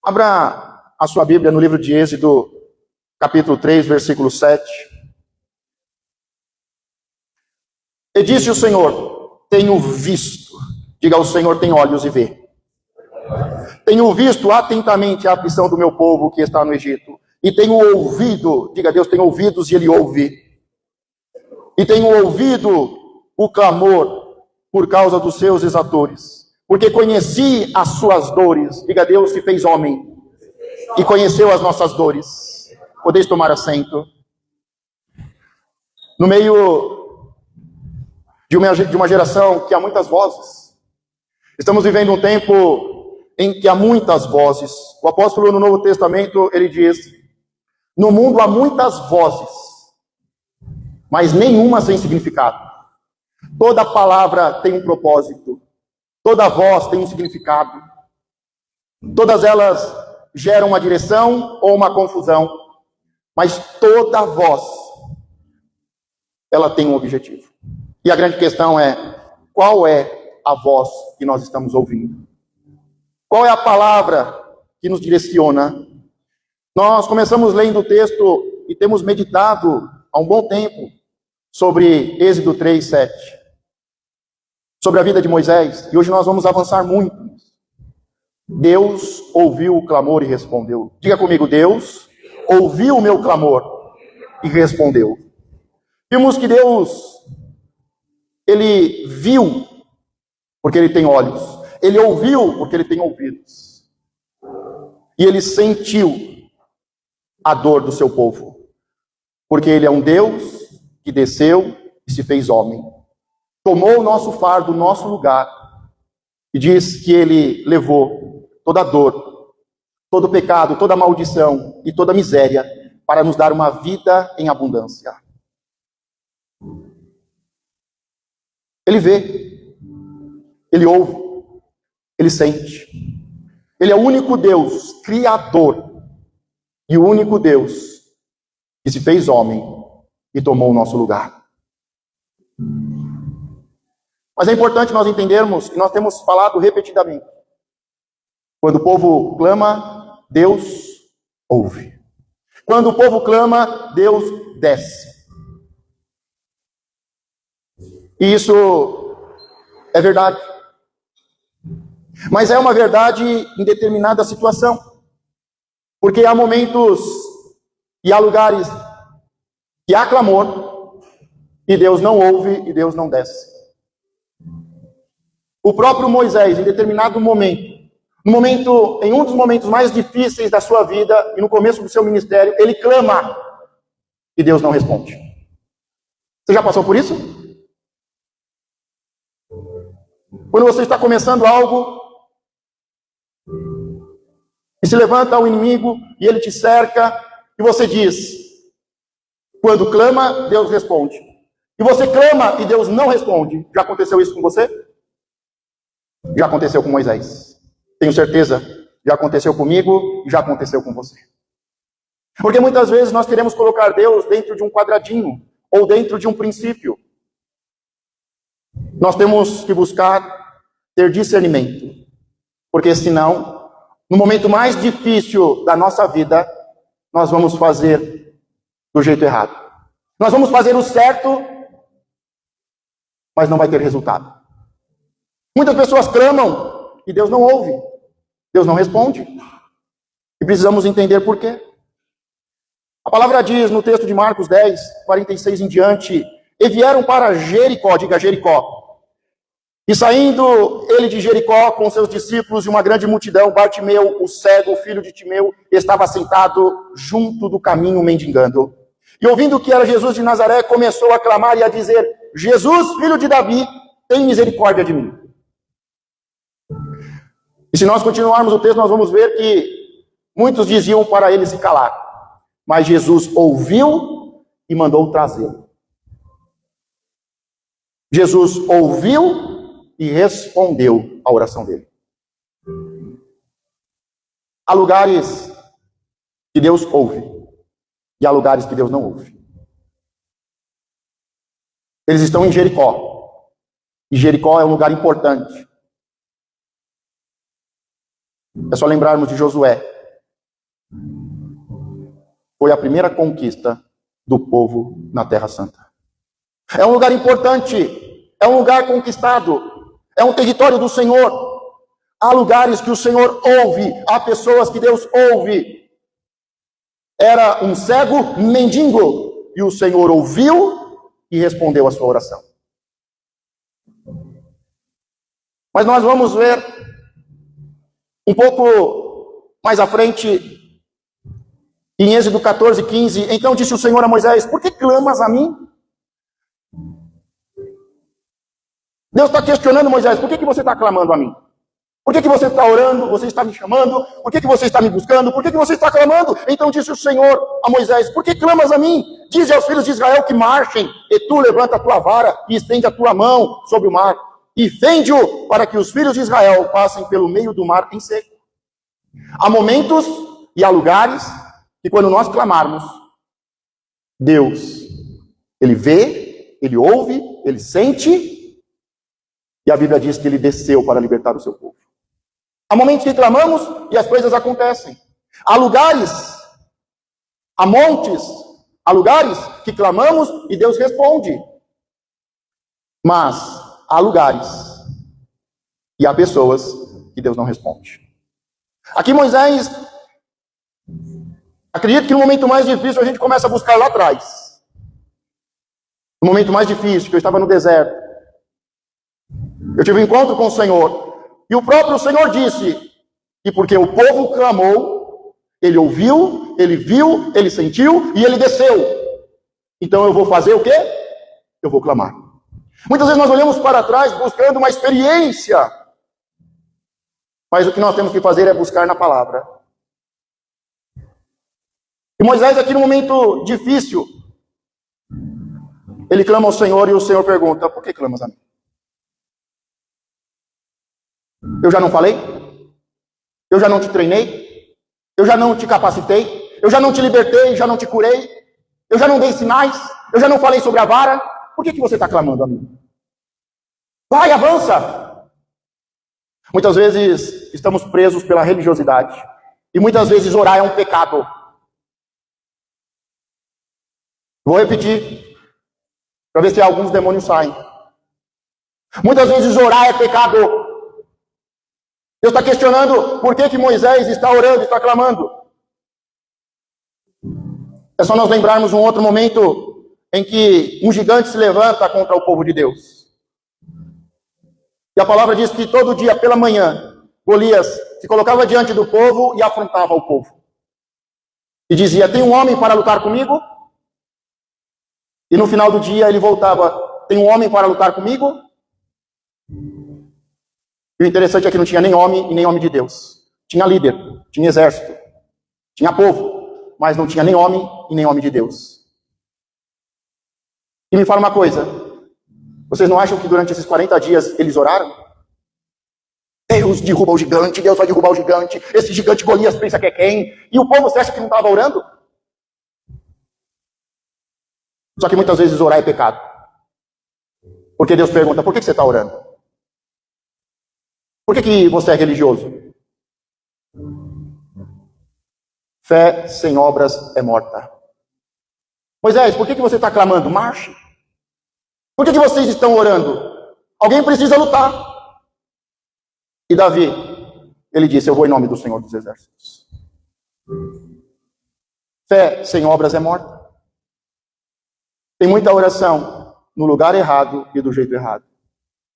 Abra a sua Bíblia no livro de Êxodo, capítulo 3, versículo 7. E disse o Senhor: tenho visto, diga ao Senhor, tem olhos e vê. Tenho visto atentamente a aflição do meu povo que está no Egito. E tenho ouvido, diga a Deus, tenho ouvidos e Ele ouve. E tenho ouvido o clamor por causa dos seus exatores. Porque conheci as suas dores. Diga a Deus, se fez homem e conheceu as nossas dores. Podeis tomar assento. No meio de uma geração que há muitas vozes, estamos vivendo um tempo em que há muitas vozes. O apóstolo no Novo Testamento, ele diz: no mundo há muitas vozes, mas nenhuma sem significado. Toda palavra tem um propósito. Toda voz tem um significado. Todas elas geram uma direção ou uma confusão. Mas toda voz, ela tem um objetivo. E a grande questão é: qual é a voz que nós estamos ouvindo? Qual é a palavra que nos direciona? Nós começamos lendo o texto e temos meditado há um bom tempo sobre Êxodo 3, 7. Sobre a vida de Moisés, e hoje nós vamos avançar muito. Deus ouviu o clamor e respondeu. Diga comigo: Deus ouviu o meu clamor e respondeu. Vimos que Deus, Ele viu, porque Ele tem olhos. Ele ouviu, porque Ele tem ouvidos. E Ele sentiu a dor do seu povo, porque Ele é um Deus que desceu e se fez homem. Tomou o nosso fardo, o nosso lugar, e diz que Ele levou toda a dor, todo o pecado, toda a maldição e toda a miséria para nos dar uma vida em abundância. Ele vê, Ele ouve, Ele sente. Ele é o único Deus criador e o único Deus que se fez homem e tomou o nosso lugar. Mas é importante nós entendermos, e nós temos falado repetidamente: quando o povo clama, Deus ouve. Quando o povo clama, Deus desce. E isso é verdade. Mas é uma verdade em determinada situação. Porque há momentos e há lugares que há clamor e Deus não ouve e Deus não desce. O próprio Moisés, em determinado momento, em um dos momentos mais difíceis da sua vida e no começo do seu ministério, ele clama e Deus não responde. Você já passou por isso? Quando você está começando algo e se levanta o inimigo e ele te cerca e você diz: quando clama, Deus responde. E você clama e Deus não responde. Já aconteceu isso com você? Já aconteceu com Moisés. Tenho certeza, já aconteceu comigo e já aconteceu com você. Porque muitas vezes nós queremos colocar Deus dentro de um quadradinho ou dentro de um princípio. Nós temos que buscar ter discernimento. Porque senão, no momento mais difícil da nossa vida, nós vamos fazer do jeito errado. Nós vamos fazer o certo, mas não vai ter resultado. Muitas pessoas clamam e Deus não ouve, Deus não responde. E precisamos entender por quê. A palavra diz no texto de Marcos 10, 46 em diante: e vieram para Jericó, diga Jericó. E saindo ele de Jericó com seus discípulos e uma grande multidão, Bartimeu, o cego, filho de Timeu, estava sentado junto do caminho mendigando. E ouvindo que era Jesus de Nazaré, começou a clamar e a dizer: Jesus, filho de Davi, tem misericórdia de mim. E se nós continuarmos o texto, nós vamos ver que muitos diziam para ele se calar. Mas Jesus ouviu e mandou trazê-lo. Jesus ouviu e respondeu à oração dele. Há lugares que Deus ouve e há lugares que Deus não ouve. Eles estão em Jericó. E Jericó é um lugar importante. É só lembrarmos de Josué. foi a primeira conquista do povo na Terra Santa. É um lugar importante, é um lugar conquistado, é um território do Senhor. Há lugares que o Senhor ouve, há pessoas que Deus ouve. Era um cego mendigo, e o Senhor ouviu e respondeu a sua oração. Mas nós vamos ver um pouco mais à frente, em Êxodo 14, 15, então disse o Senhor a Moisés: por que clamas a mim? Deus está questionando Moisés: por que você está clamando a mim? Por que você está orando? Você está me chamando? Por que você está me buscando? Por que você está clamando? Então disse o Senhor a Moisés: por que clamas a mim? Dize aos filhos de Israel que marchem, e tu levanta a tua vara e estende a tua mão sobre o mar, e fende-o para que os filhos de Israel passem pelo meio do mar em seco. Há momentos e há lugares que quando nós clamarmos, Deus, Ele vê, Ele ouve, Ele sente, e a Bíblia diz que Ele desceu para libertar o seu povo. Há momentos que clamamos e as coisas acontecem. Há lugares, há montes, há lugares que clamamos e Deus responde. Mas há lugares e há pessoas que Deus não responde. Aqui Moisés, acredito que no momento mais difícil a gente começa a buscar lá atrás. No momento mais difícil, que eu estava no deserto, eu tive um encontro com o Senhor, e o próprio Senhor disse que porque o povo clamou, Ele ouviu, Ele viu, Ele sentiu e Ele desceu. Então eu vou fazer o quê? Eu vou clamar. Muitas vezes nós olhamos para trás buscando uma experiência, mas o que nós temos que fazer é buscar na palavra. E Moisés aqui no momento difícil, ele clama ao Senhor e o Senhor pergunta: por que clamas a mim? Eu já não falei? Eu já não te treinei? Eu já não te capacitei? Eu já não te libertei? Já não te curei? Eu já não dei sinais? Eu já não falei sobre a vara? Por que você está clamando a mim? Vai, avança! Muitas vezes estamos presos pela religiosidade. E muitas vezes orar é um pecado. Vou repetir, para ver se alguns demônios saem. Muitas vezes orar é pecado. Deus está questionando por que Moisés está orando, está clamando. É só nós lembrarmos um outro momento em que um gigante se levanta contra o povo de Deus. E a palavra diz que todo dia pela manhã, Golias se colocava diante do povo e afrontava o povo. E dizia: tem um homem para lutar comigo? E no final do dia ele voltava: tem um homem para lutar comigo? E o interessante é que não tinha nem homem e nem homem de Deus. Tinha líder, tinha exército, tinha povo, mas não tinha nem homem e nem homem de Deus. E me fala uma coisa: vocês não acham que durante esses 40 dias eles oraram? Deus derruba o gigante, Deus vai derrubar o gigante, esse gigante Golias pensa que é quem? E o povo, você acha que não estava orando? Só que muitas vezes orar é pecado. Porque Deus pergunta: por que você está orando? Por que você é religioso? Fé sem obras é morta. Moisés, por que você está clamando? Marche. Por que vocês estão orando? Alguém precisa lutar. E Davi, ele disse: eu vou em nome do Senhor dos Exércitos. Fé sem obras é morta. Tem muita oração no lugar errado e do jeito errado.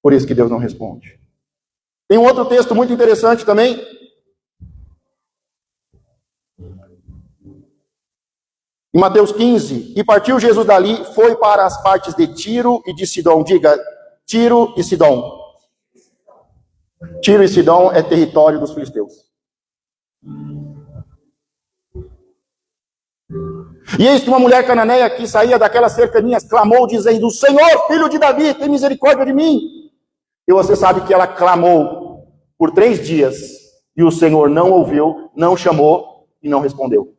Por isso que Deus não responde. Tem um outro texto muito interessante também. Em Mateus 15. E partiu Jesus dali, foi para as partes de Tiro e de Sidom. Diga: Tiro e Sidom. Tiro e Sidom é território dos filisteus. E eis que uma mulher cananeia que saía daquelas cercanias clamou, dizendo: Senhor, filho de Davi, tem misericórdia de mim. E você sabe que ela clamou por 3 dias, e o Senhor não ouviu, não chamou e não respondeu.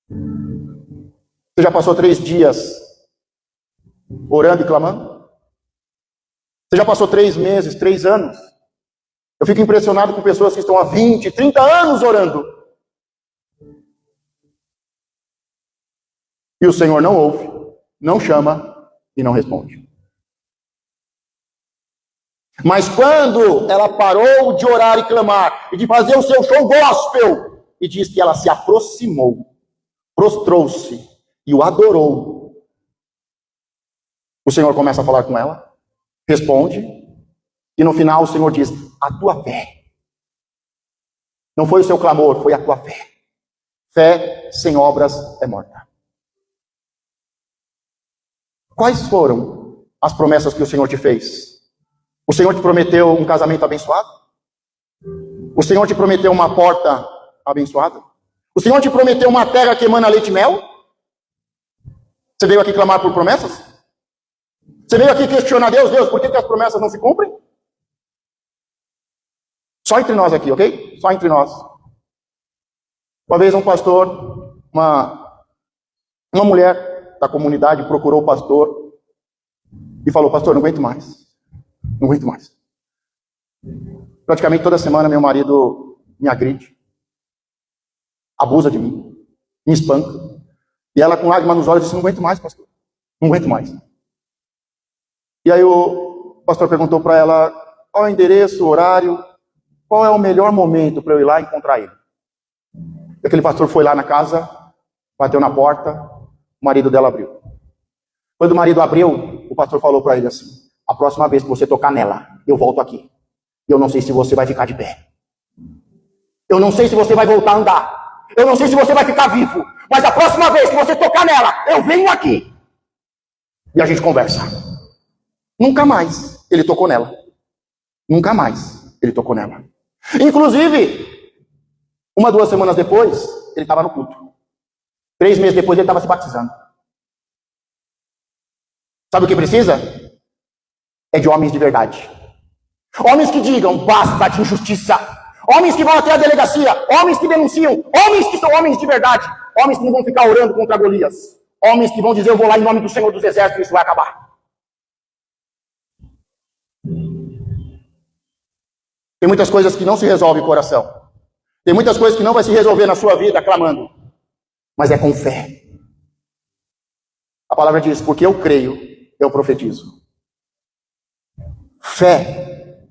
Você já passou 3 dias orando e clamando? Você já passou 3 meses, 3 anos? Eu fico impressionado com pessoas que estão há 20, 30 anos orando. E o Senhor não ouve, não chama e não responde. Mas quando ela parou de orar e clamar, e de fazer o seu show gospel, e diz que ela se aproximou, prostrou-se e o adorou, o Senhor começa a falar com ela, responde, e no final o Senhor diz: a tua fé. Não foi o seu clamor, foi a tua fé. Fé sem obras é morta. Quais foram as promessas que o Senhor te fez? O Senhor te prometeu um casamento abençoado? O Senhor te prometeu uma porta abençoada? O Senhor te prometeu uma terra que emana leite e mel? Você veio aqui clamar por promessas? Você veio aqui questionar Deus, por que as promessas não se cumprem? Só entre nós aqui, ok? Só entre nós. Uma vez um pastor, uma mulher da comunidade procurou o pastor e falou: pastor, não aguento mais. Não aguento mais. Praticamente toda semana meu marido me agride, abusa de mim, me espanca. E ela com lágrimas nos olhos disse: não aguento mais, pastor. Não aguento mais. E aí o pastor perguntou para ela qual é o endereço, o horário, qual é o melhor momento para eu ir lá encontrar ele. E aquele pastor foi lá na casa, bateu na porta, o marido dela abriu. Quando o marido abriu, o pastor falou para ele assim: a próxima vez que você tocar nela, eu volto aqui. Eu não sei se você vai ficar de pé. Eu não sei se você vai voltar a andar. Eu não sei se você vai ficar vivo. Mas a próxima vez que você tocar nela, eu venho aqui. E a gente conversa. Nunca mais ele tocou nela. Nunca mais ele tocou nela. Inclusive, 1, 2 semanas depois, ele estava no culto. 3 meses depois, ele estava se batizando. Sabe o que precisa? É de homens de verdade. Homens que digam basta de injustiça. Homens que vão até a delegacia. Homens que denunciam. Homens que são homens de verdade. Homens que não vão ficar orando contra Golias. Homens que vão dizer: eu vou lá em nome do Senhor dos Exércitos e isso vai acabar. Tem muitas coisas que não se resolvem com oração. Tem muitas coisas que não vai se resolver na sua vida clamando. Mas é com fé. A palavra diz: porque eu creio, eu profetizo. Fé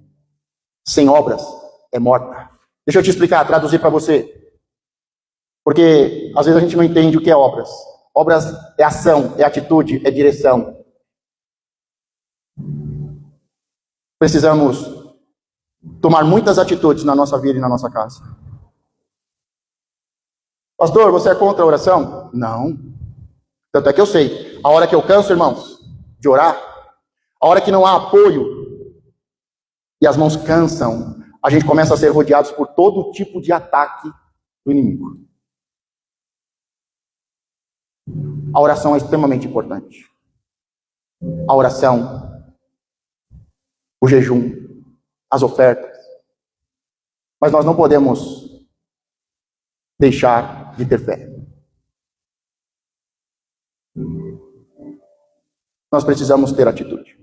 sem obras é morta. Deixa eu te explicar, traduzir para você. Porque às vezes a gente não entende o que é obras. Obras é ação, é atitude, é direção. Precisamos tomar muitas atitudes na nossa vida e na nossa casa. Pastor, você é contra a oração? Não. Tanto é que eu sei, a hora que eu canso, irmãos, de orar, a hora que não há apoio e as mãos cansam, a gente começa a ser rodeados por todo tipo de ataque do inimigo. A oração é extremamente importante. A oração, o jejum, as ofertas. Mas nós não podemos deixar de ter fé. Nós precisamos ter atitude.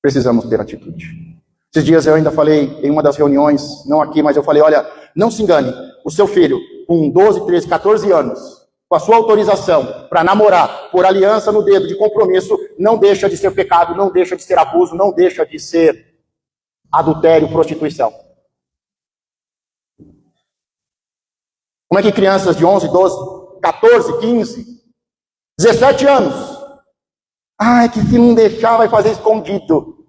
Precisamos ter atitude. Esses dias eu ainda falei em uma das reuniões, não aqui, mas eu falei: olha, não se engane, o seu filho com 12, 13, 14 anos, com a sua autorização para namorar, por aliança no dedo de compromisso, não deixa de ser pecado, não deixa de ser abuso, não deixa de ser adultério, prostituição. Como é que crianças de 11, 12, 14, 15, 17 anos, é que se não deixar vai fazer escondido.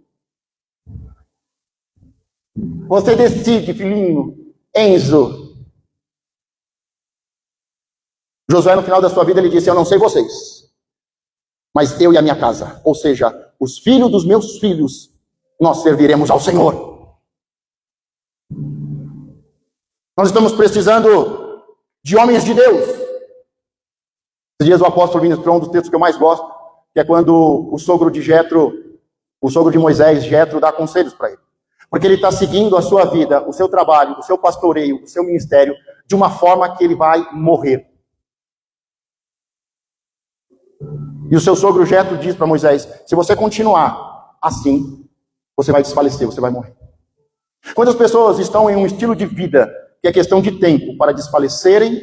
Você decide, filhinho, Enzo. Josué, no final da sua vida, ele disse: eu não sei vocês, mas eu e a minha casa, ou seja, os filhos dos meus filhos, nós serviremos ao Senhor. Nós estamos precisando de homens de Deus. Esses dias o apóstolo ministrou um dos textos que eu mais gosto, que é quando o sogro de Jetro, o sogro de Moisés, Jetro, dá conselhos para ele. Porque ele está seguindo a sua vida, o seu trabalho, o seu pastoreio, o seu ministério, de uma forma que ele vai morrer. E o seu sogro Jetro diz para Moisés: se você continuar assim, você vai desfalecer, você vai morrer. Quando as pessoas estão em um estilo de vida que é questão de tempo para desfalecerem,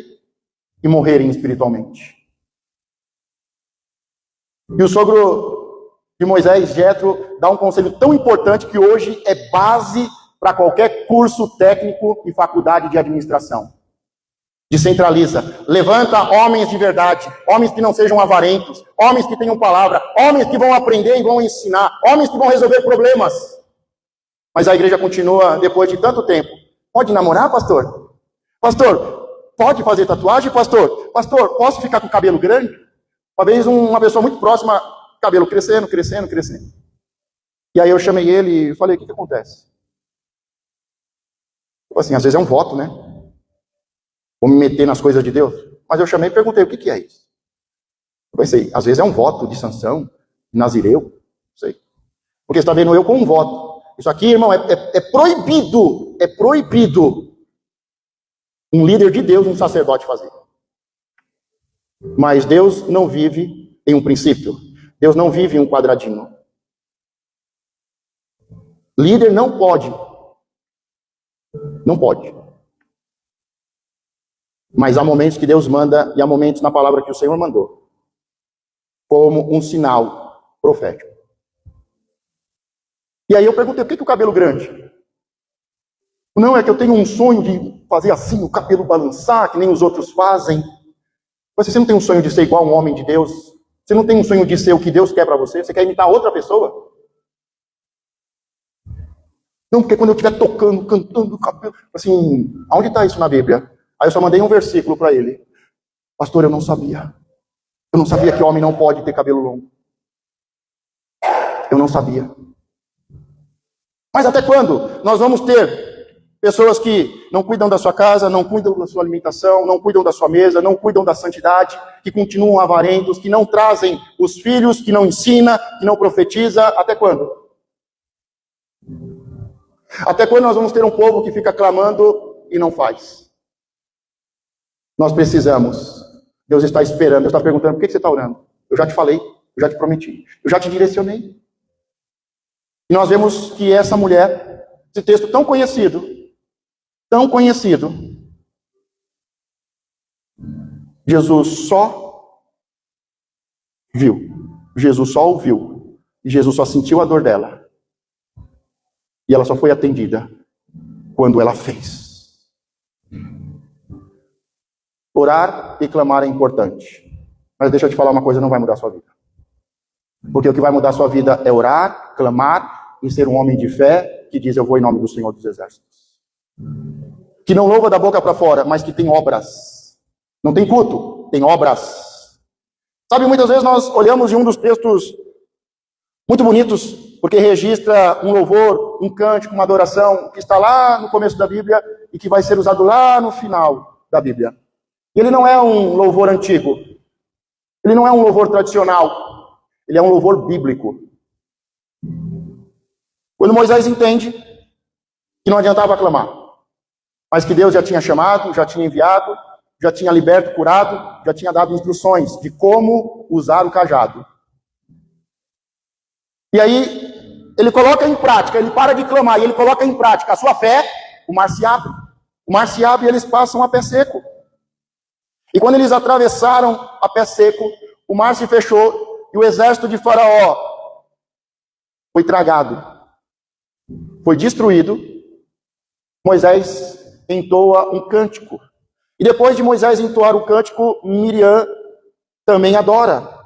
e morrerem espiritualmente. E o sogro de Moisés, Jetro, dá um conselho tão importante que hoje é base para qualquer curso técnico e faculdade de administração. Descentraliza. Levanta homens de verdade, homens que não sejam avarentos, homens que tenham palavra, homens que vão aprender e vão ensinar, homens que vão resolver problemas. Mas a igreja continua, depois de tanto tempo. Pode namorar, pastor? Pastor, pode fazer tatuagem, pastor? Pastor, posso ficar com o cabelo grande? Uma vez uma pessoa muito próxima, cabelo crescendo. E aí eu chamei ele e falei, o que acontece? Assim, às vezes é um voto, né? Vou me meter nas coisas de Deus. Mas eu chamei e perguntei, o que é isso? Eu pensei, às vezes é um voto de Sansão, de Nazireu, não sei. Porque você está vendo eu com um voto. Isso aqui, irmão, é proibido um líder de Deus, um sacerdote fazer. Mas Deus não vive em um princípio. Deus não vive em um quadradinho. Líder não pode. Não pode. Mas há momentos que Deus manda e há momentos na palavra que o Senhor mandou. Como um sinal profético. E aí eu perguntei, por que o cabelo grande? Não, é que eu tenho um sonho de fazer assim, o cabelo balançar, que nem os outros fazem. Você não tem um sonho de ser igual a um homem de Deus? Você não tem um sonho de ser o que Deus quer para você? Você quer imitar outra pessoa? Não, porque quando eu estiver tocando, cantando, cabelo... Assim, aonde está isso na Bíblia? Aí eu só mandei um versículo para ele. Pastor, eu não sabia. Eu não sabia que homem não pode ter cabelo longo. Eu não sabia. Mas até quando nós vamos ter pessoas que não cuidam da sua casa, não cuidam da sua alimentação, não cuidam da sua mesa, não cuidam da santidade, que continuam avarentos, que não trazem os filhos, que não ensina, que não profetiza? Até quando? Até quando nós vamos ter um povo que fica clamando e não faz? Nós precisamos. Deus está esperando, Deus está perguntando, por que você está orando? Eu já te falei, eu já te prometi, eu já te direcionei. E nós vemos que essa mulher, esse texto tão conhecido, Jesus só viu, Jesus só ouviu, e Jesus só sentiu a dor dela. E ela só foi atendida quando ela fez. Orar e clamar é importante. Mas deixa eu te falar uma coisa, não vai mudar a sua vida. Porque o que vai mudar a sua vida é orar, clamar e ser um homem de fé que diz, eu vou em nome do Senhor dos Exércitos. Que não louva da boca para fora, mas que tem obras. Não tem culto, tem obras. Sabe, muitas vezes nós olhamos em um dos textos muito bonitos, porque registra um louvor, um cântico, uma adoração, que está lá no começo da Bíblia e que vai ser usado lá no final da Bíblia. Ele não é um louvor antigo. Ele não é um louvor tradicional. Ele é um louvor bíblico. Quando Moisés entende que não adiantava clamar, mas que Deus já tinha chamado, já tinha enviado, já tinha liberto, curado, já tinha dado instruções de como usar o cajado. E aí, ele coloca em prática, ele para de clamar e ele coloca em prática a sua fé, o mar se abre. O mar se abre e eles passam a pé seco. E quando eles atravessaram a pé seco, o mar se fechou e o exército de Faraó foi tragado, foi destruído. Moisés entoa um cântico. E depois de Moisés entoar o cântico, Miriam também adora.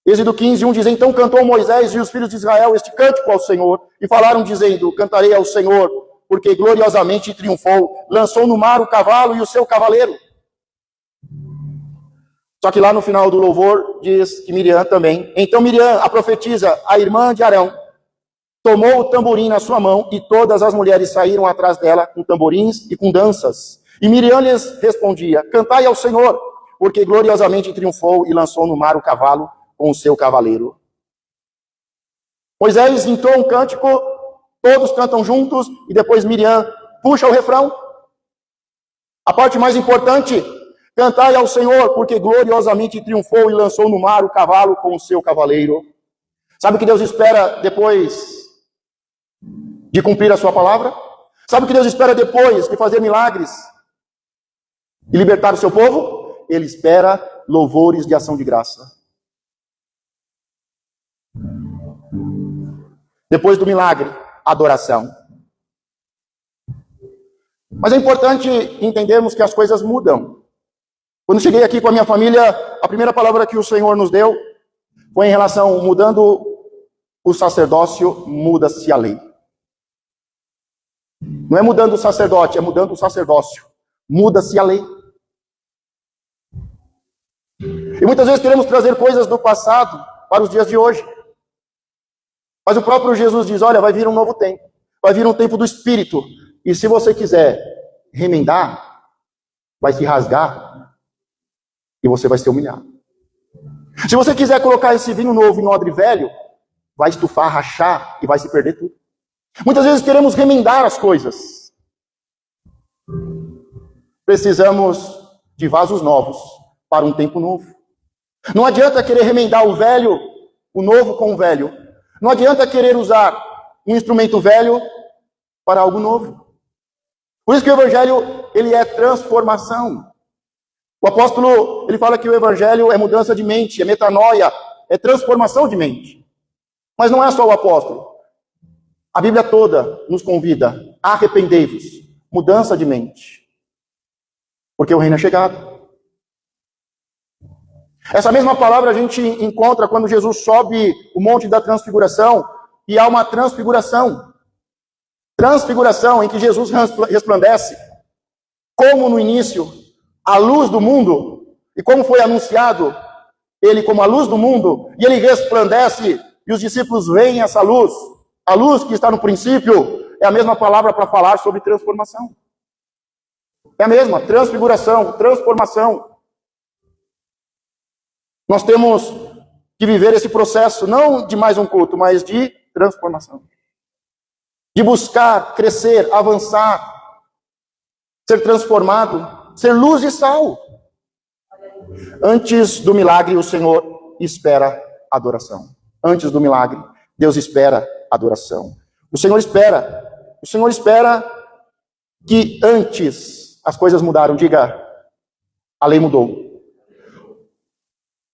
Êxodo 15:1 diz, então cantou Moisés e os filhos de Israel este cântico ao Senhor, e falaram dizendo, cantarei ao Senhor, porque gloriosamente triunfou, lançou no mar o cavalo e o seu cavaleiro. Só que lá no final do louvor diz que Miriam também. Então Miriam, a profetisa, a irmã de Arão, tomou o tamborim na sua mão e todas as mulheres saíram atrás dela com tamborins e com danças. E Miriam lhes respondia, cantai ao Senhor, porque gloriosamente triunfou e lançou no mar o cavalo com o seu cavaleiro. Moisés entrou um cântico, todos cantam juntos e depois Miriam puxa o refrão. A parte mais importante, cantai ao Senhor, porque gloriosamente triunfou e lançou no mar o cavalo com o seu cavaleiro. Sabe o que Deus espera depois de cumprir a sua palavra? Sabe o que Deus espera depois de fazer milagres? e libertar o seu povo, ele espera louvores de ação de graça. Depois do milagre, adoração. Mas é importante entendermos que as coisas mudam. Quando cheguei aqui com a minha família, a primeira palavra que o Senhor nos deu foi em relação, mudando o sacerdócio, muda-se a lei. Não é mudando o sacerdote, é mudando o sacerdócio. Muda-se a lei. E muitas vezes queremos trazer coisas do passado para os dias de hoje. Mas o próprio Jesus diz, olha, vai vir um novo tempo. Vai vir um tempo do Espírito. E se você quiser remendar, vai se rasgar e você vai ser humilhado. Se você quiser colocar esse vinho novo em odre velho, vai estufar, rachar e vai se perder tudo. Muitas vezes queremos remendar as coisas. Precisamos de vasos novos para um tempo novo. Não adianta querer remendar o velho, o novo com o velho. Não adianta querer usar um instrumento velho para algo novo. Por isso que o Evangelho, ele é transformação. O apóstolo, ele fala que o Evangelho é mudança de mente, é metanoia, é transformação de mente. Mas não é só o apóstolo. A Bíblia toda nos convida, arrependei-vos, mudança de mente. Porque o reino é chegado. Essa mesma palavra a gente encontra quando Jesus sobe o monte da transfiguração, e há uma transfiguração. Transfiguração em que Jesus resplandece, como no início, a luz do mundo, e como foi anunciado, ele como a luz do mundo, e ele resplandece, e os discípulos veem essa luz. A luz que está no princípio é a mesma palavra para falar sobre transformação. É a mesma, transfiguração, transformação. Nós temos que viver esse processo, não de mais um culto, mas de transformação. De buscar, crescer, avançar, ser transformado, ser luz e sal. Antes do milagre, o Senhor espera adoração. Antes do milagre, Deus espera adoração. O Senhor espera que antes as coisas mudaram. Diga, a lei mudou.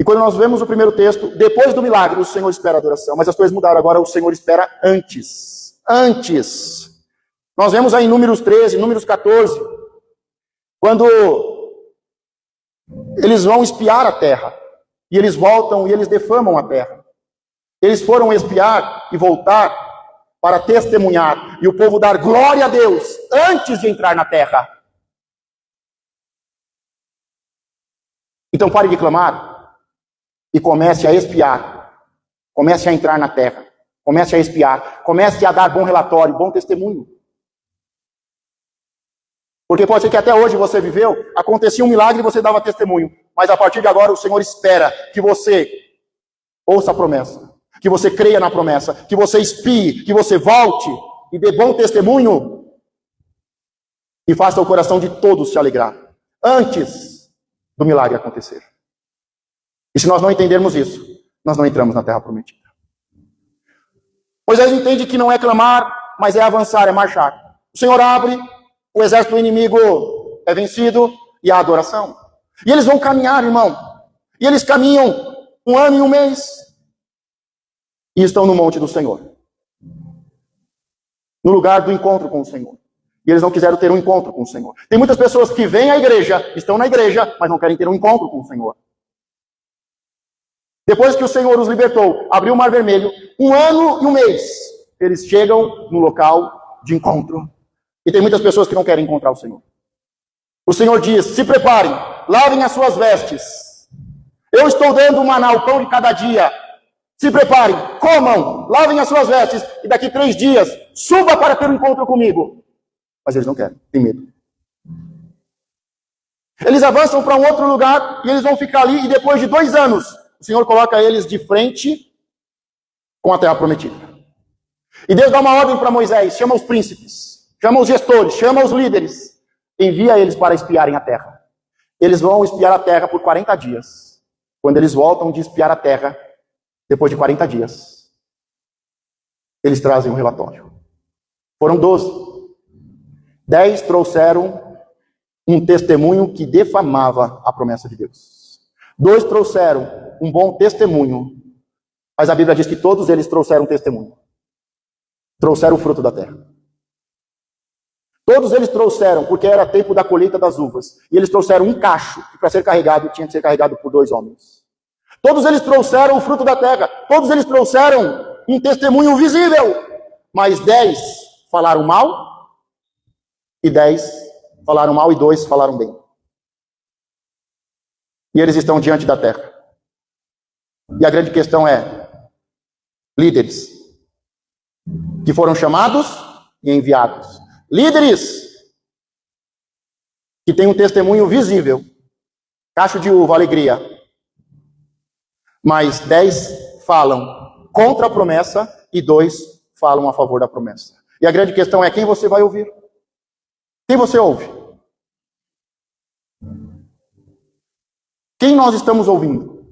E quando nós vemos o primeiro texto, depois do milagre, o Senhor espera adoração. Mas as coisas mudaram, agora o Senhor espera antes. Antes. Nós vemos aí em Números 13, Números 14, quando eles vão espiar a terra. E eles voltam e eles defamam a terra. Eles foram espiar e voltar para testemunhar. E o povo dar glória a Deus antes de entrar na terra. Então pare de clamar. E comece a espiar, comece a entrar na terra, comece a espiar, comece a dar bom relatório, bom testemunho. Porque pode ser que até hoje você viveu, acontecia um milagre e você dava testemunho, mas a partir de agora o Senhor espera que você ouça a promessa, que você creia na promessa, que você espie, que você volte e dê bom testemunho e faça o coração de todos se alegrar, antes do milagre acontecer. E se nós não entendermos isso, nós não entramos na terra prometida. Moisés entende que não é clamar, mas é avançar, é marchar. O Senhor abre, o exército do inimigo é vencido e há adoração. E eles vão caminhar, irmão. E eles caminham 1 ano e 1 mês. E estão no monte do Senhor. No lugar do encontro com o Senhor. E eles não quiseram ter um encontro com o Senhor. Tem muitas pessoas que vêm à igreja, estão na igreja, mas não querem ter um encontro com o Senhor. Depois que o Senhor os libertou, abriu o Mar Vermelho, 1 ano e 1 mês, eles chegam no local de encontro. E tem muitas pessoas que não querem encontrar o Senhor. O Senhor diz, se preparem, lavem as suas vestes. Eu estou dando o maná, o pão de cada dia. Se preparem, comam, lavem as suas vestes, e daqui 3 dias, suba para ter um encontro comigo. Mas eles não querem, têm medo. Eles avançam para um outro lugar, e eles vão ficar ali, e depois de 2 anos, o Senhor coloca eles de frente com a terra prometida. E Deus dá uma ordem para Moisés, chama os príncipes, chama os gestores, chama os líderes, envia eles para espiarem a terra. Eles vão espiar a terra por 40 dias. Quando eles voltam de espiar a terra, depois de 40 dias, eles trazem um relatório. Foram 12. 10 trouxeram um testemunho que defamava a promessa de Deus. 2 trouxeram um bom testemunho, mas a Bíblia diz que todos eles trouxeram testemunho. Trouxeram o fruto da terra. Todos eles trouxeram, porque era tempo da colheita das uvas. E eles trouxeram um cacho, que para ser carregado, tinha que ser carregado por 2 homens. Todos eles trouxeram o fruto da terra. Todos eles trouxeram um testemunho visível. Mas 10 falaram mal, e 10 falaram mal, e 2 falaram bem. E eles estão diante da terra. E a grande questão é, líderes, que foram chamados e enviados. Líderes que têm um testemunho visível, cacho de uva, alegria, mas 10 falam contra a promessa e 2 falam a favor da promessa. E a grande questão é quem você vai ouvir? Quem você ouve? Quem nós estamos ouvindo?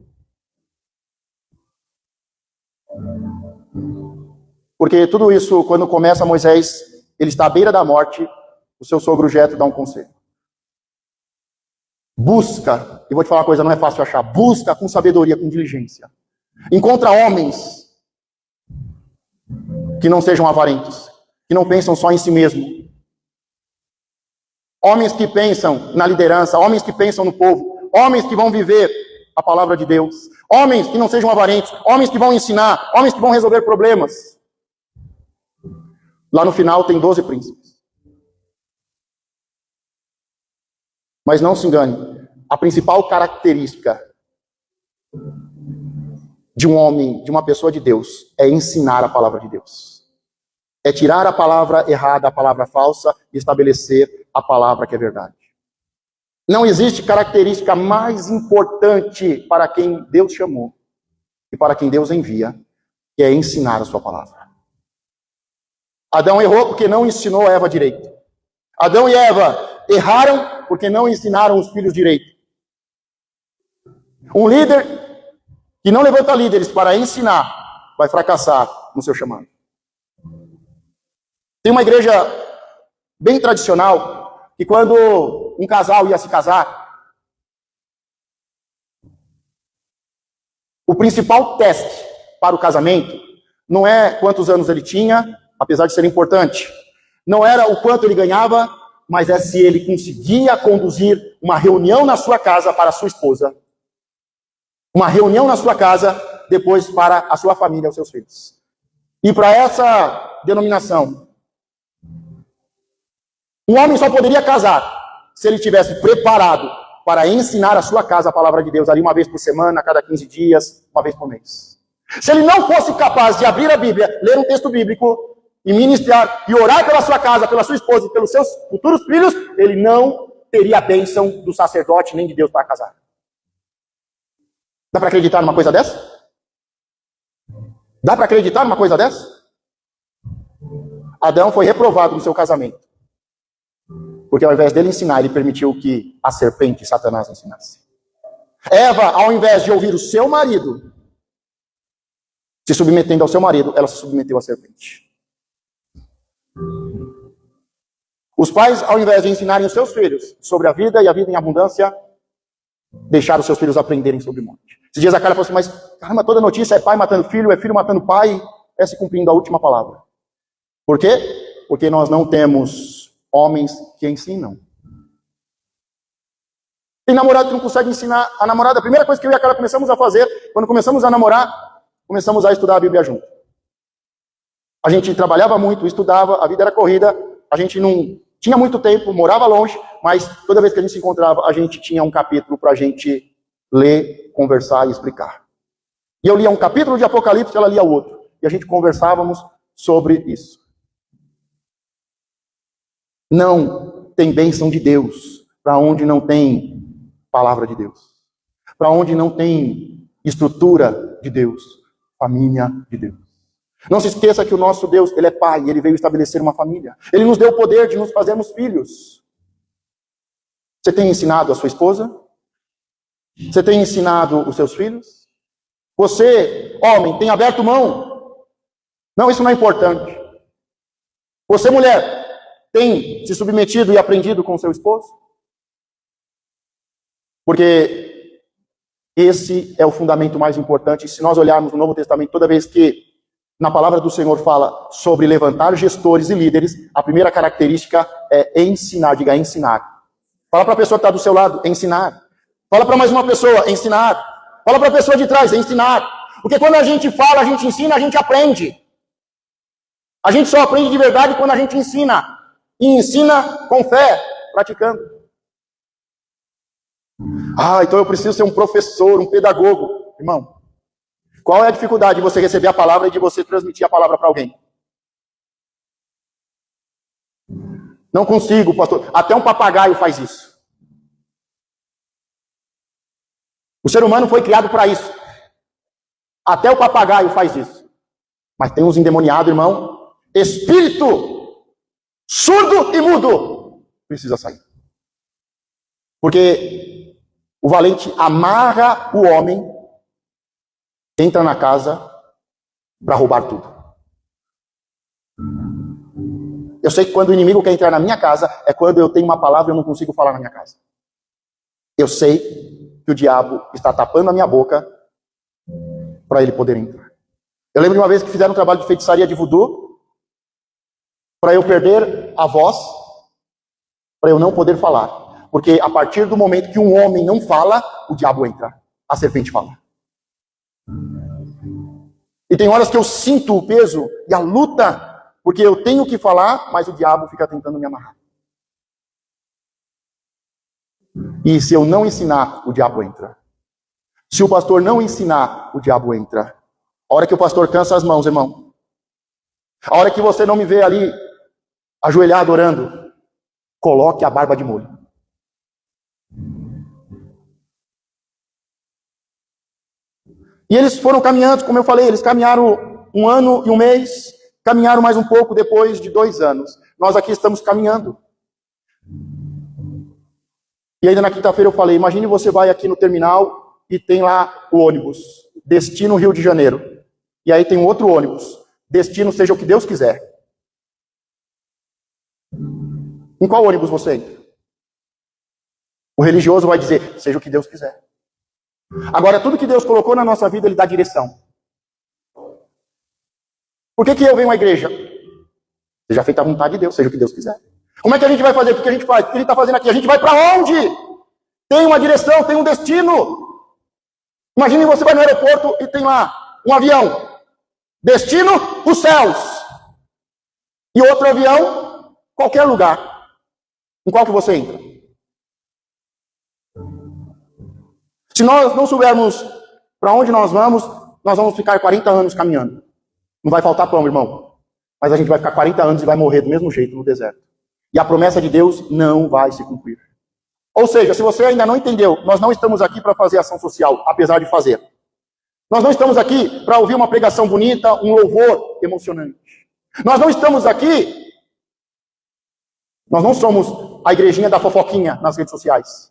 Porque tudo isso, quando começa Moisés, ele está à beira da morte, o seu sogro Jetro dá um conselho. Busca, e vou te falar uma coisa, não é fácil achar, busca com sabedoria, com diligência. Encontra homens que não sejam avarentos, que não pensam só em si mesmo. Homens que pensam na liderança, homens que pensam no povo, homens que vão viver a palavra de Deus, homens que não sejam avarentos, homens que vão ensinar, homens que vão resolver problemas. Lá no final tem 12 príncipes. Mas não se engane, a principal característica de um homem, de uma pessoa de Deus, é ensinar a palavra de Deus. É tirar a palavra errada, a palavra falsa, e estabelecer a palavra que é verdade. Não existe característica mais importante para quem Deus chamou e para quem Deus envia, que é ensinar a sua palavra. Adão errou porque não ensinou Eva direito. Adão e Eva erraram porque não ensinaram os filhos direito. Um líder que não levanta líderes para ensinar vai fracassar no seu chamado. Tem uma igreja bem tradicional que quando um casal ia se casar, o principal teste para o casamento não é quantos anos ele tinha, apesar de ser importante. Não era o quanto ele ganhava, mas é se ele conseguia conduzir uma reunião na sua casa para a sua esposa. Uma reunião na sua casa, depois para a sua família, os seus filhos. E para essa denominação, um homem só poderia casar se ele tivesse preparado para ensinar a sua casa a palavra de Deus, ali uma vez por semana, a cada 15 dias, uma vez por mês. Se ele não fosse capaz de abrir a Bíblia, ler um texto bíblico, e ministrar, e orar pela sua casa, pela sua esposa e pelos seus futuros filhos, ele não teria a bênção do sacerdote nem de Deus para casar. Dá para acreditar numa coisa dessa? Dá para acreditar numa coisa dessa? Adão foi reprovado no seu casamento, porque ao invés dele ensinar, ele permitiu que a serpente, Satanás, ensinasse. Eva, ao invés de ouvir o seu marido, se submetendo ao seu marido, ela se submeteu à serpente. Os pais, ao invés de ensinarem os seus filhos sobre a vida e a vida em abundância, deixaram os seus filhos aprenderem sobre o monte. Esses dias a cara falou assim, mas caramba, toda notícia é pai matando filho, é filho matando pai, é se cumprindo a última palavra. Por quê? Porque nós não temos homens que ensinam. Tem namorado que não consegue ensinar a namorada. A primeira coisa que eu e a cara começamos a fazer, quando começamos a namorar, começamos a estudar a Bíblia junto. A gente trabalhava muito, estudava, a vida era corrida, a gente não tinha muito tempo, morava longe, mas toda vez que a gente se encontrava, a gente tinha um capítulo para a gente ler, conversar e explicar. E eu lia um capítulo de Apocalipse, ela lia o outro. E a gente conversávamos sobre isso. Não tem bênção de Deus para onde não tem palavra de Deus. Para onde não tem estrutura de Deus, família de Deus. Não se esqueça que o nosso Deus, Ele é Pai, Ele veio estabelecer uma família. Ele nos deu o poder de nos fazermos filhos. Você tem ensinado a sua esposa? Você tem ensinado os seus filhos? Você, homem, tem aberto mão? Não, isso não é importante. Você, mulher, tem se submetido e aprendido com o seu esposo? Porque esse é o fundamento mais importante. Se nós olharmos no Novo Testamento, toda vez que na palavra do Senhor fala sobre levantar gestores e líderes, a primeira característica é ensinar. Diga ensinar. Fala para a pessoa que está do seu lado, ensinar. Fala para mais uma pessoa, ensinar. Fala para a pessoa de trás, ensinar. Porque quando a gente fala, a gente ensina, a gente aprende. A gente só aprende de verdade quando a gente ensina. E ensina com fé, praticando. Então eu preciso ser um professor, um pedagogo. Irmão, qual é a dificuldade de você receber a palavra e de você transmitir a palavra para alguém? Não consigo, pastor. Até um papagaio faz isso. O ser humano foi criado para isso. Até o papagaio faz isso. Mas tem uns endemoniados, irmão. Espírito surdo e mudo precisa sair. Porque o valente amarra o homem, entra na casa para roubar tudo. Eu sei que quando o inimigo quer entrar na minha casa, é quando eu tenho uma palavra e eu não consigo falar na minha casa. Eu sei que o diabo está tapando a minha boca para ele poder entrar. Eu lembro de uma vez que fizeram um trabalho de feitiçaria de voodoo para eu perder a voz, para eu não poder falar. Porque a partir do momento que um homem não fala, o diabo entra. A serpente fala. E tem horas que eu sinto o peso e a luta, porque eu tenho que falar, mas o diabo fica tentando me amarrar. E se eu não ensinar, o diabo entra. Se o pastor não ensinar, o diabo entra. A hora que o pastor cansa as mãos, irmão. A hora que você não me vê ali, ajoelhado orando, coloque a barba de molho. E eles foram caminhando, como eu falei, eles caminharam 1 ano e 1 mês, caminharam mais um pouco depois de 2 anos. Nós aqui estamos caminhando. E ainda na quinta-feira eu falei, imagine você vai aqui no terminal e tem lá o ônibus, destino Rio de Janeiro. E aí tem um outro ônibus, destino seja o que Deus quiser. Em qual ônibus você entra? O religioso vai dizer, seja o que Deus quiser. Agora, tudo que Deus colocou na nossa vida, Ele dá direção. Por que eu venho à igreja? Seja feita a vontade de Deus, seja o que Deus quiser. Como é que a gente vai fazer? O que a gente faz? O que Ele está fazendo aqui? A gente vai para onde? Tem uma direção, tem um destino. Imagine você vai no aeroporto e tem lá um avião. Destino, os céus. E outro avião, qualquer lugar. Em qual que você entra? Se nós não soubermos para onde nós vamos ficar 40 anos caminhando. Não vai faltar pão, irmão. Mas a gente vai ficar 40 anos e vai morrer do mesmo jeito no deserto. E a promessa de Deus não vai se cumprir. Ou seja, se você ainda não entendeu, nós não estamos aqui para fazer ação social, apesar de fazer. Nós não estamos aqui para ouvir uma pregação bonita, um louvor emocionante. Nós não estamos aqui, nós não somos a igrejinha da fofoquinha nas redes sociais.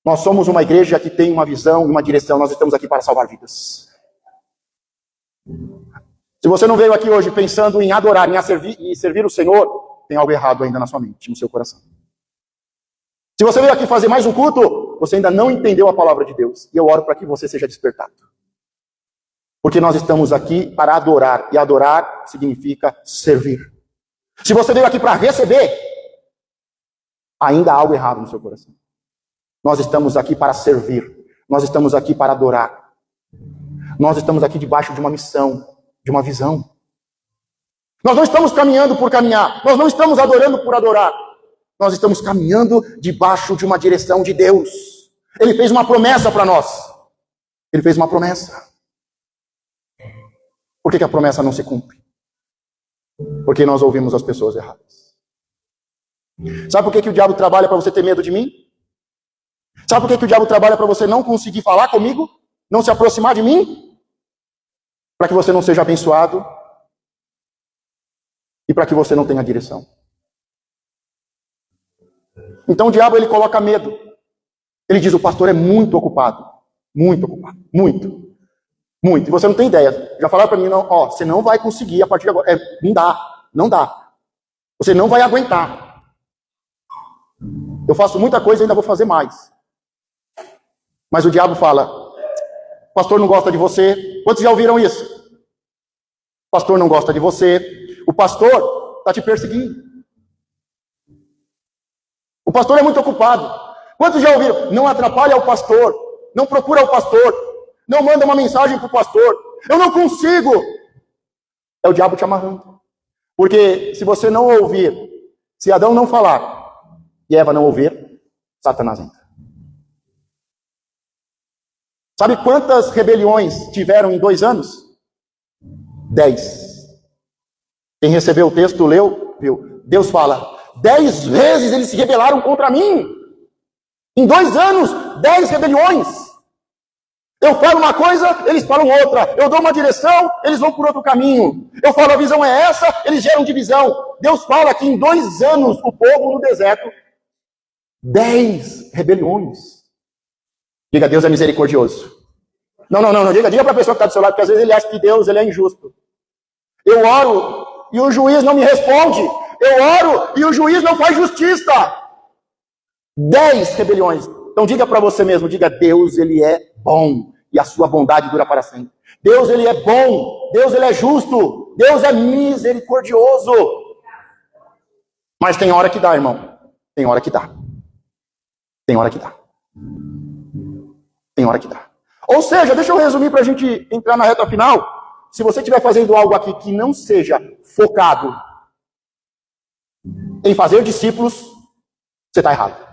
Nós somos uma igreja que tem uma visão e uma direção. Nós estamos aqui para salvar vidas. Se você não veio aqui hoje pensando em adorar, em servir o Senhor, tem algo errado ainda na sua mente, no seu coração. Se você veio aqui fazer mais um culto, você ainda não entendeu a palavra de Deus. E eu oro para que você seja despertado. Porque nós estamos aqui para adorar. E adorar significa servir. Se você veio aqui para receber, ainda há algo errado no seu coração. Nós estamos aqui para servir. Nós estamos aqui para adorar. Nós estamos aqui debaixo de uma missão, de uma visão. Nós não estamos caminhando por caminhar. Nós não estamos adorando por adorar. Nós estamos caminhando debaixo de uma direção de Deus. Ele fez uma promessa para nós. Ele fez uma promessa. Por que a promessa não se cumpre? Porque nós ouvimos as pessoas erradas. Sabe por que o diabo trabalha para você ter medo de mim? Sabe por que o diabo trabalha para você não conseguir falar comigo? Não se aproximar de mim? Para que você não seja abençoado. E para que você não tenha direção. Então o diabo ele coloca medo. Ele diz, o pastor é muito ocupado. Muito ocupado. Muito. Muito. E você não tem ideia. Já falaram para mim, não, você não vai conseguir a partir de agora. Não dá. Não dá. Você não vai aguentar. Eu faço muita coisa e ainda vou fazer mais. Mas o diabo fala, o pastor não gosta de você. Quantos já ouviram isso? O pastor não gosta de você. O pastor está te perseguindo. O pastor é muito ocupado. Quantos já ouviram? Não atrapalha o pastor. Não procura o pastor. Não manda uma mensagem para o pastor. Eu não consigo. É o diabo te amarrando. Porque se você não ouvir, se Adão não falar e Eva não ouvir, Satanás entra. Sabe quantas rebeliões tiveram em 2 anos? 10. Quem recebeu o texto, leu, viu? Deus fala, 10 vezes eles se rebelaram contra mim. Em 2 anos, 10 rebeliões. Eu falo uma coisa, eles falam outra. Eu dou uma direção, eles vão por outro caminho. Eu falo, a visão é essa, eles geram divisão. Deus fala que em 2 anos, o povo no deserto, 10 rebeliões. Diga, Deus é misericordioso. Não. Diga para a pessoa que está do seu lado, porque às vezes ele acha que Deus ele é injusto. Eu oro e o juiz não me responde. Eu oro e o juiz não faz justiça. 10 rebeliões. Então diga para você mesmo, diga, Deus ele é bom e a sua bondade dura para sempre. Deus ele é bom, Deus ele é justo, Deus é misericordioso. Mas tem hora que dá, irmão. Tem hora que dá. Tem hora que dá. Tem hora que dá. Ou seja, deixa eu resumir para a gente entrar na reta final. Se você estiver fazendo algo aqui que não seja focado em fazer discípulos, você está errado.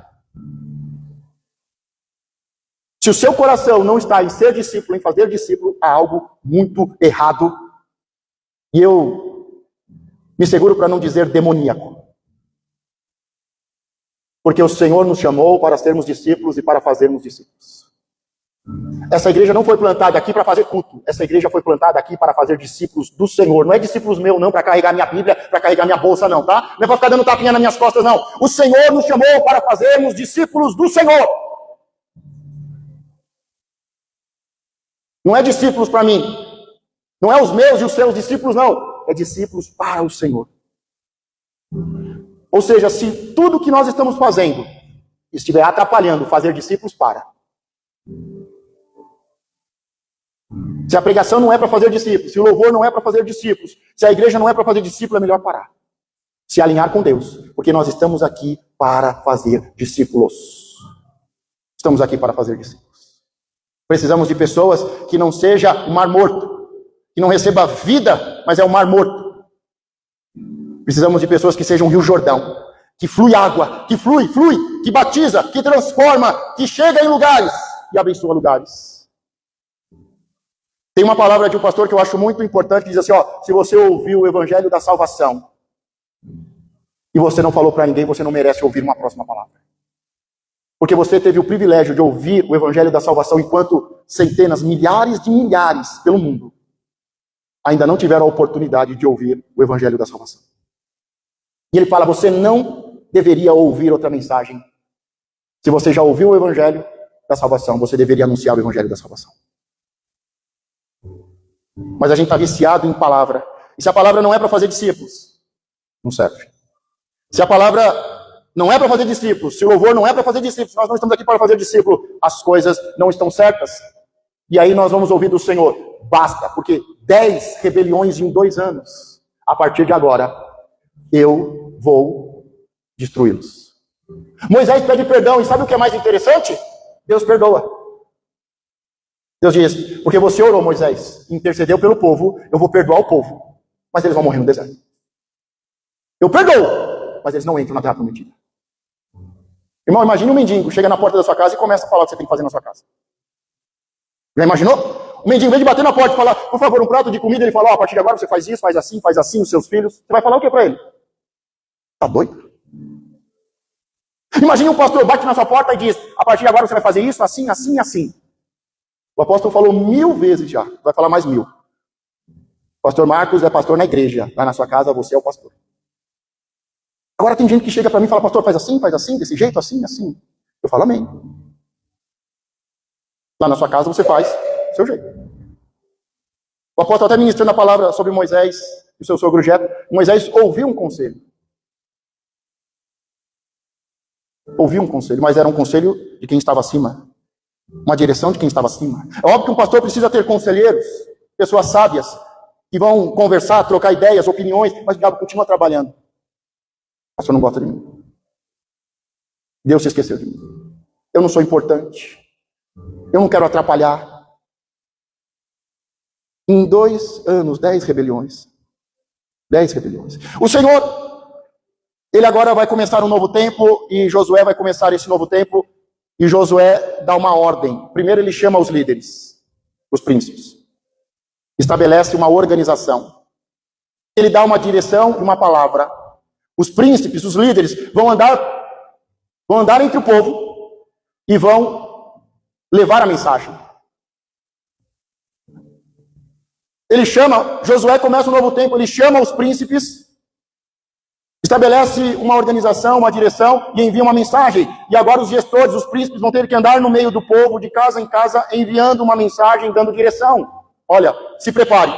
Se o seu coração não está em ser discípulo, em fazer discípulo, há algo muito errado. E eu me seguro para não dizer demoníaco. Porque o Senhor nos chamou para sermos discípulos e para fazermos discípulos. Essa igreja não foi plantada aqui para fazer culto. Essa igreja foi plantada aqui para fazer discípulos do Senhor. Não é discípulos meus, não, para carregar minha Bíblia, para carregar minha bolsa, não, tá? Não é para ficar dando tapinha nas minhas costas, não. O Senhor nos chamou para fazermos discípulos do Senhor. Não é discípulos para mim. Não é os meus e os seus discípulos, não. É discípulos para o Senhor. Ou seja, se tudo que nós estamos fazendo estiver atrapalhando fazer discípulos, para. Se a pregação não é para fazer discípulos, se o louvor não é para fazer discípulos, se a igreja não é para fazer discípulos, é melhor parar. Se alinhar com Deus, porque nós estamos aqui para fazer discípulos. Estamos aqui para fazer discípulos. Precisamos de pessoas que não seja um mar morto, que não receba vida, mas é um mar morto. Precisamos de pessoas que sejam um Rio Jordão, que flui água, que flui, que batiza, que transforma, que chega em lugares e abençoa lugares. Tem uma palavra de um pastor que eu acho muito importante, que diz assim, se você ouviu o evangelho da salvação e você não falou para ninguém, você não merece ouvir uma próxima palavra. Porque você teve o privilégio de ouvir o evangelho da salvação enquanto centenas, milhares de milhares pelo mundo ainda não tiveram a oportunidade de ouvir o evangelho da salvação. E ele fala, você não deveria ouvir outra mensagem. Se você já ouviu o evangelho da salvação, você deveria anunciar o evangelho da salvação. Mas a gente está viciado em palavra. E se a palavra não é para fazer discípulos, não serve. Se a palavra não é para fazer discípulos, se o louvor não é para fazer discípulos, nós não estamos aqui para fazer discípulo, as coisas não estão certas. E aí nós vamos ouvir do Senhor, basta, porque 10 rebeliões em 2 anos. A partir de agora, eu vou destruí-los. Moisés pede perdão, e sabe o que é mais interessante? Deus perdoa. Deus diz, porque você orou, Moisés, intercedeu pelo povo, eu vou perdoar o povo, mas eles vão morrer no deserto. Eu perdoo, mas eles não entram na terra prometida. Irmão, imagine um mendigo, chega na porta da sua casa e começa a falar o que você tem que fazer na sua casa. Já imaginou? O mendigo, em vez de bater na porta e falar, por favor, um prato de comida, ele fala, a partir de agora você faz isso, faz assim, os seus filhos. Você vai falar o que para ele? Tá doido? Imagine um pastor bate na sua porta e diz, a partir de agora você vai fazer isso, assim. O apóstolo falou 1000 vezes já, vai falar mais 1000. Pastor Marcos é pastor na igreja, lá na sua casa você é o pastor. Agora tem gente que chega para mim e fala, pastor, faz assim, desse jeito, assim. Eu falo, amém. Lá na sua casa você faz do seu jeito. O apóstolo até ministrando a palavra sobre Moisés e o seu sogro Jetro. Moisés ouviu um conselho. Ouviu um conselho, mas era um conselho de quem estava acima. uma direção de quem estava acima. É óbvio que um pastor precisa ter conselheiros, pessoas sábias, que vão conversar, trocar ideias, opiniões, mas o diabo continua trabalhando. O pastor não gosta de mim. Deus se esqueceu de mim. Eu não sou importante. Eu não quero atrapalhar. Em 2 anos, 10 rebeliões. 10 rebeliões. O Senhor, Ele agora vai começar um novo tempo, e Josué vai começar esse novo tempo, e Josué dá uma ordem. Primeiro ele chama os líderes, os príncipes. Estabelece uma organização. Ele dá uma direção e uma palavra. Os príncipes, os líderes, vão andar entre o povo e vão levar a mensagem. Ele chama, Josué começa um novo tempo, ele chama os príncipes, estabelece uma organização, uma direção e envia uma mensagem. E agora os gestores, os príncipes vão ter que andar no meio do povo, de casa em casa, enviando uma mensagem, dando direção. Olha, se prepare.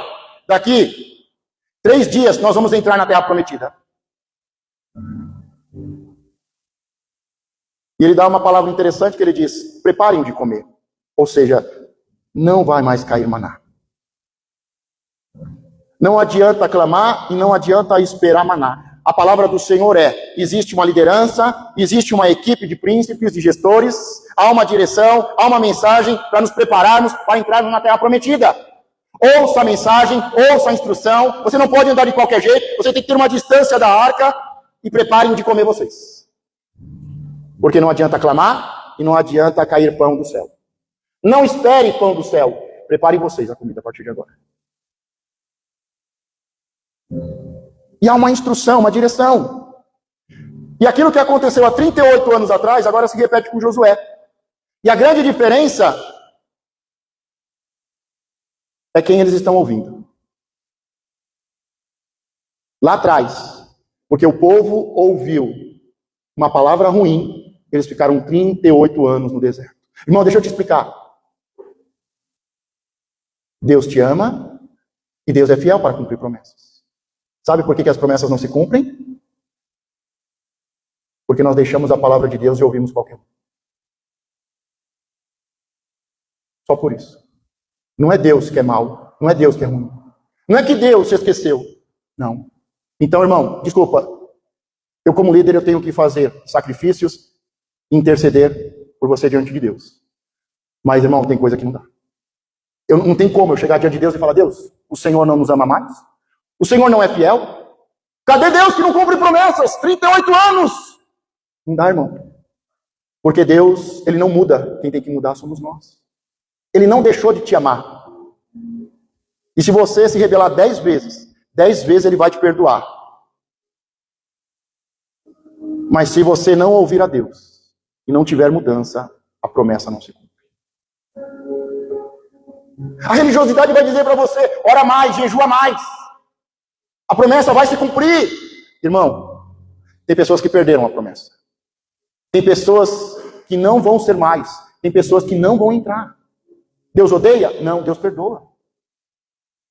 Daqui 3 dias nós vamos entrar na Terra Prometida. E ele dá uma palavra interessante que ele diz: preparem de comer. Ou seja, não vai mais cair maná. Não adianta clamar e não adianta esperar maná. A palavra do Senhor é: existe uma liderança, existe uma equipe de príncipes, de gestores, há uma direção, há uma mensagem para nos prepararmos para entrarmos na Terra Prometida. Ouça a mensagem, ouça a instrução. Você não pode andar de qualquer jeito, você tem que ter uma distância da arca e preparem de comer vocês. Porque não adianta clamar e não adianta cair pão do céu. Não espere pão do céu. Preparem vocês a comida a partir de agora. E há uma instrução, uma direção. E aquilo que aconteceu há 38 anos atrás, agora se repete com Josué. E a grande diferença é quem eles estão ouvindo. Lá atrás, porque o povo ouviu uma palavra ruim, eles ficaram 38 anos no deserto. Irmão, deixa eu te explicar. Deus te ama e Deus é fiel para cumprir promessas. Sabe por que as promessas não se cumprem? Porque nós deixamos a palavra de Deus e ouvimos qualquer um. Só por isso. Não é Deus que é mau, não é Deus que é ruim. Não é que Deus se esqueceu. Não. Então, irmão, desculpa. Eu como líder eu tenho que fazer sacrifícios e interceder por você diante de Deus. Mas, irmão, tem coisa que não dá. Não tem como eu chegar diante de Deus e falar: Deus, o Senhor não nos ama mais? O Senhor não é fiel? Cadê Deus que não cumpre promessas? 38 anos! Não dá, irmão. Porque Deus, Ele não muda. Quem tem que mudar somos nós. Ele não deixou de te amar. E se você se rebelar 10 vezes, 10 vezes Ele vai te perdoar. Mas se você não ouvir a Deus e não tiver mudança, a promessa não se cumpre. A religiosidade vai dizer para você: ora mais, jejua mais. A promessa vai se cumprir. Irmão, tem pessoas que perderam a promessa. Tem pessoas que não vão ser mais. Tem pessoas que não vão entrar. Deus odeia? Não, Deus perdoa.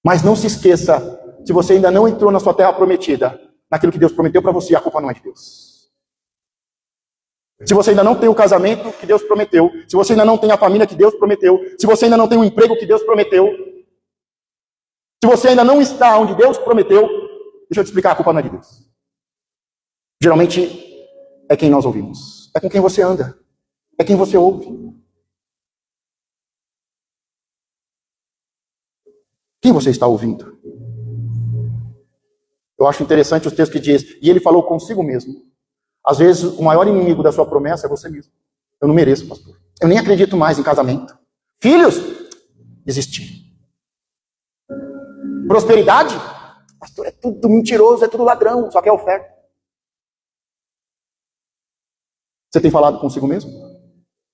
Mas não se esqueça, se você ainda não entrou na sua terra prometida, naquilo que Deus prometeu para você, a culpa não é de Deus. Se você ainda não tem o casamento que Deus prometeu, se você ainda não tem a família que Deus prometeu, se você ainda não tem o emprego que Deus prometeu, se você ainda não está onde Deus prometeu, deixa eu te explicar, a culpa não é de Deus. Geralmente é quem nós ouvimos. É com quem você anda. É quem você ouve. Quem você está ouvindo? Eu acho interessante os textos que diz: e ele falou consigo mesmo. Às vezes o maior inimigo da sua promessa é você mesmo. Eu não mereço, pastor. Eu nem acredito mais em casamento. Filhos? Desisti. Prosperidade? Pastor, é tudo mentiroso, é tudo ladrão, só quer oferta. Você tem falado consigo mesmo?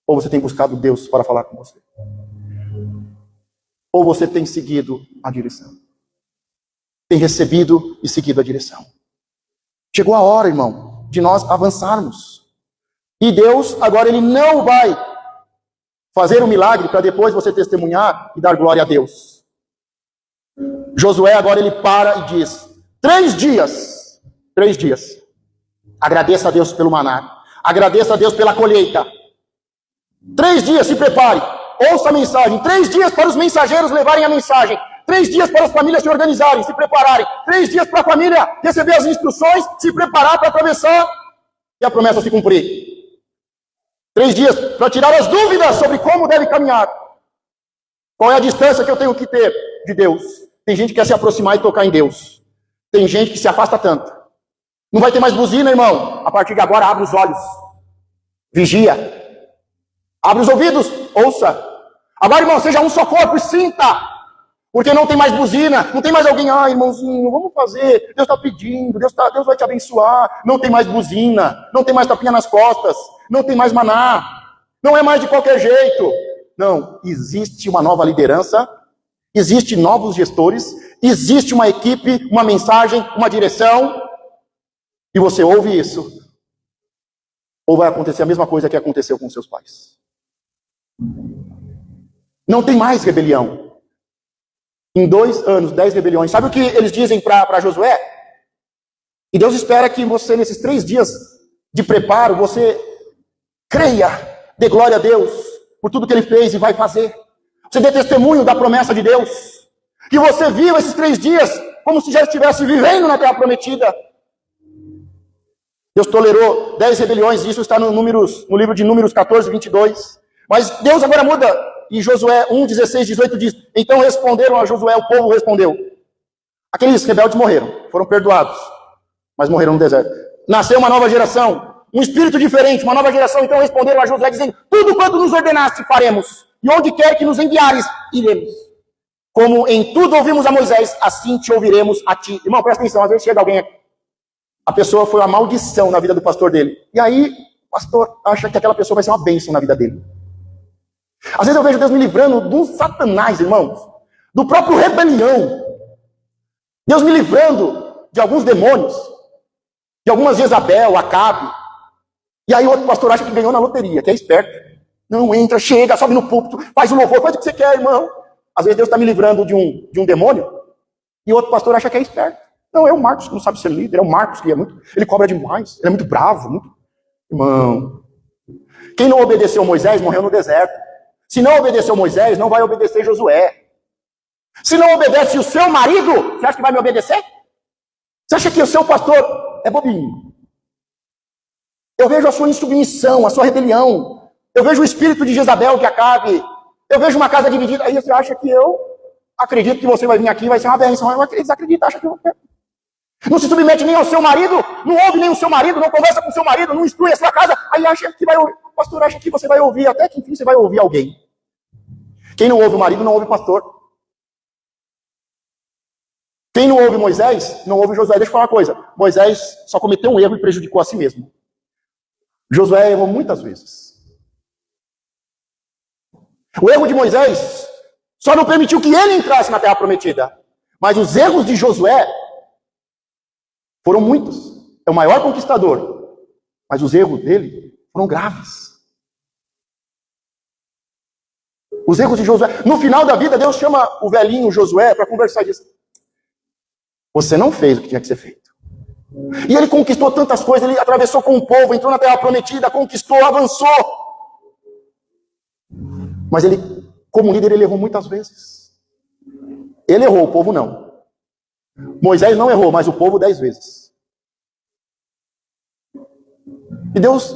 Ou você tem buscado Deus para falar com você? Ou você tem seguido a direção? Tem recebido e seguido a direção? Chegou a hora, irmão, de nós avançarmos. E Deus, agora, Ele não vai fazer um milagre para depois você testemunhar e dar glória a Deus. Josué agora ele para e diz: 3 dias. 3 dias. Agradeça a Deus pelo maná. Agradeça a Deus pela colheita. 3 dias, se prepare. ouça a mensagem. 3 dias para os mensageiros levarem a mensagem. 3 dias para as famílias se organizarem, se prepararem. 3 dias para a família receber as instruções, se preparar para atravessar e a promessa se cumprir. 3 dias para tirar as dúvidas sobre como deve caminhar. Qual é a distância que eu tenho que ter de Deus? Tem gente que quer se aproximar e tocar em Deus. Tem gente que se afasta tanto. Não vai ter mais buzina, irmão. A partir de agora, abre os olhos. Vigia. Abre os ouvidos. Ouça. Agora, irmão, seja um só corpo e sinta. Porque não tem mais buzina. Não tem mais alguém, irmãozinho, vamos fazer. Deus está pedindo. Deus vai te abençoar. Não tem mais buzina. Não tem mais tapinha nas costas. Não tem mais maná. Não é mais de qualquer jeito. Não. Existe uma nova liderança. Existem novos gestores. Existe uma equipe, uma mensagem, uma direção. E você ouve isso, ou vai acontecer a mesma coisa que aconteceu com seus pais. Não tem mais rebelião. Em 2 anos, 10 rebeliões. Sabe o que eles dizem para Josué? E Deus espera que você, nesses 3 dias de preparo, você creia, dê glória a Deus por tudo que Ele fez e vai fazer. Você dê testemunho da promessa de Deus. Que você viu esses 3 dias como se já estivesse vivendo na terra prometida. Deus tolerou 10 rebeliões, isso está no livro de Números 14, 22. Mas Deus agora muda, e Josué 1, 16, 18 diz: então responderam a Josué, o povo respondeu. Aqueles rebeldes morreram, foram perdoados, mas morreram no deserto. Nasceu uma nova geração, um espírito diferente, uma nova geração. Então responderam a Josué dizendo: tudo quanto nos ordenaste faremos, e onde quer que nos enviares, iremos. Como em tudo ouvimos a Moisés, assim te ouviremos a ti. Irmão, presta atenção, às vezes chega alguém aqui. A pessoa foi uma maldição na vida do pastor dele. E aí, o pastor acha que aquela pessoa vai ser uma bênção na vida dele. Às vezes eu vejo Deus me livrando de um satanás, irmãos. Do próprio rebelião. Deus me livrando de alguns demônios. De algumas Jezabel, Acabe. E aí o outro pastor acha que ganhou na loteria, que é esperto. Não, entra, chega, sobe no púlpito, faz o louvor, faz o que você quer, irmão. Às vezes Deus está me livrando de um demônio. E o outro pastor acha que é esperto. Não, é o Marcos que não sabe ser líder, é o Marcos que ele cobra demais, ele é muito bravo. Irmão, quem não obedeceu Moisés morreu no deserto. Se não obedeceu Moisés, não vai obedecer Josué. Se não obedece o seu marido, você acha que vai me obedecer? Você acha que o seu pastor é bobinho? Eu vejo a sua insubmissão, a sua rebelião. Eu vejo o espírito de Jezabel que Acabe. Eu vejo uma casa dividida. Aí você acha que eu acredito que você vai vir aqui e vai ser uma bênção. Eu acredito, acha que eu... Não se submete nem ao seu marido, não ouve nem o seu marido, não conversa com o seu marido, não instrui a sua casa, aí acha que vai ouvir. O pastor acha que você vai ouvir, até que enfim você vai ouvir alguém. Quem não ouve o marido, não ouve o pastor. Quem não ouve Moisés, não ouve Josué. Deixa eu falar uma coisa, Moisés só cometeu um erro e prejudicou a si mesmo. Josué errou muitas vezes. O erro de Moisés só não permitiu que ele entrasse na terra prometida. Mas os erros de Josué foram muitos. É o maior conquistador. Mas os erros dele foram graves. Os erros de Josué. No final da vida, Deus chama o velhinho Josué para conversar e diz: você não fez o que tinha que ser feito. E ele conquistou tantas coisas. Ele atravessou com o povo, entrou na terra prometida, conquistou, avançou. Mas ele, como líder, ele errou muitas vezes. Ele errou, o povo não. Moisés não errou, mas o povo 10 vezes. E Deus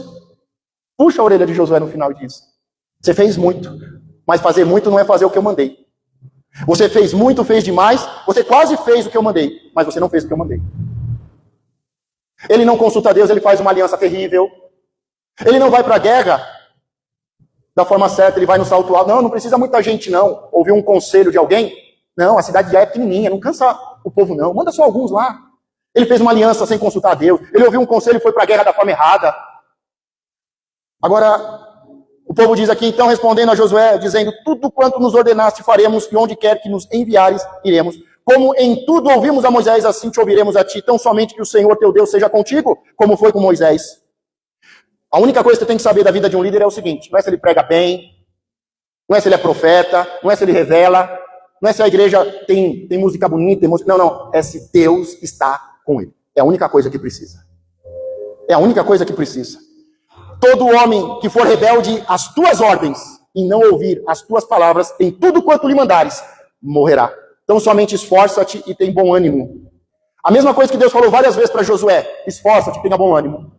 puxa a orelha de Josué no final e diz: você fez muito, mas fazer muito não é fazer o que eu mandei. Você fez muito, fez demais, você quase fez o que eu mandei, mas você não fez o que eu mandei. Ele não consulta Deus, ele faz uma aliança terrível. Ele não vai para a guerra da forma certa, ele vai no salto alto. Não precisa muita gente não. Ouvir um conselho de alguém. Não, a cidade já é pequenininha, não cansa o povo não. Manda só alguns lá. Ele fez uma aliança sem consultar Deus. Ele ouviu um conselho e foi para a guerra da forma errada. Agora, o povo diz aqui, então, respondendo a Josué, dizendo: tudo quanto nos ordenaste faremos, e onde quer que nos enviares, iremos. Como em tudo ouvimos a Moisés, assim te ouviremos a ti. Tão somente que o Senhor teu Deus seja contigo, como foi com Moisés. A única coisa que você tem que saber da vida de um líder é o seguinte: não é se ele prega bem, não é se ele é profeta, não é se ele revela, não é se a igreja tem música bonita, não, é se Deus está com ele. É a única coisa que precisa. É a única coisa que precisa. Todo homem que for rebelde às tuas ordens, em não ouvir as tuas palavras, em tudo quanto lhe mandares, morrerá. Então somente esforça-te e tem bom ânimo. A mesma coisa que Deus falou várias vezes para Josué, esforça-te e tenha bom ânimo.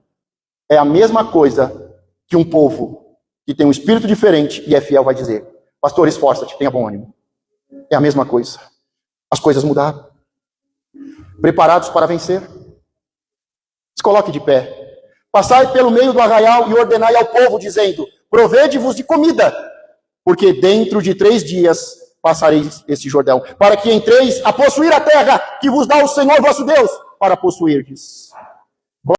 É a mesma coisa que um povo que tem um espírito diferente e é fiel vai dizer. Pastor, esforça-te, tenha bom ânimo. É a mesma coisa. As coisas mudaram. Preparados para vencer? Se coloque de pé. Passai pelo meio do arraial e ordenai ao povo, dizendo, provede-vos de comida, porque dentro de 3 dias passareis este Jordão, para que entreis a possuir a terra que vos dá o Senhor vosso Deus, para possuirdes.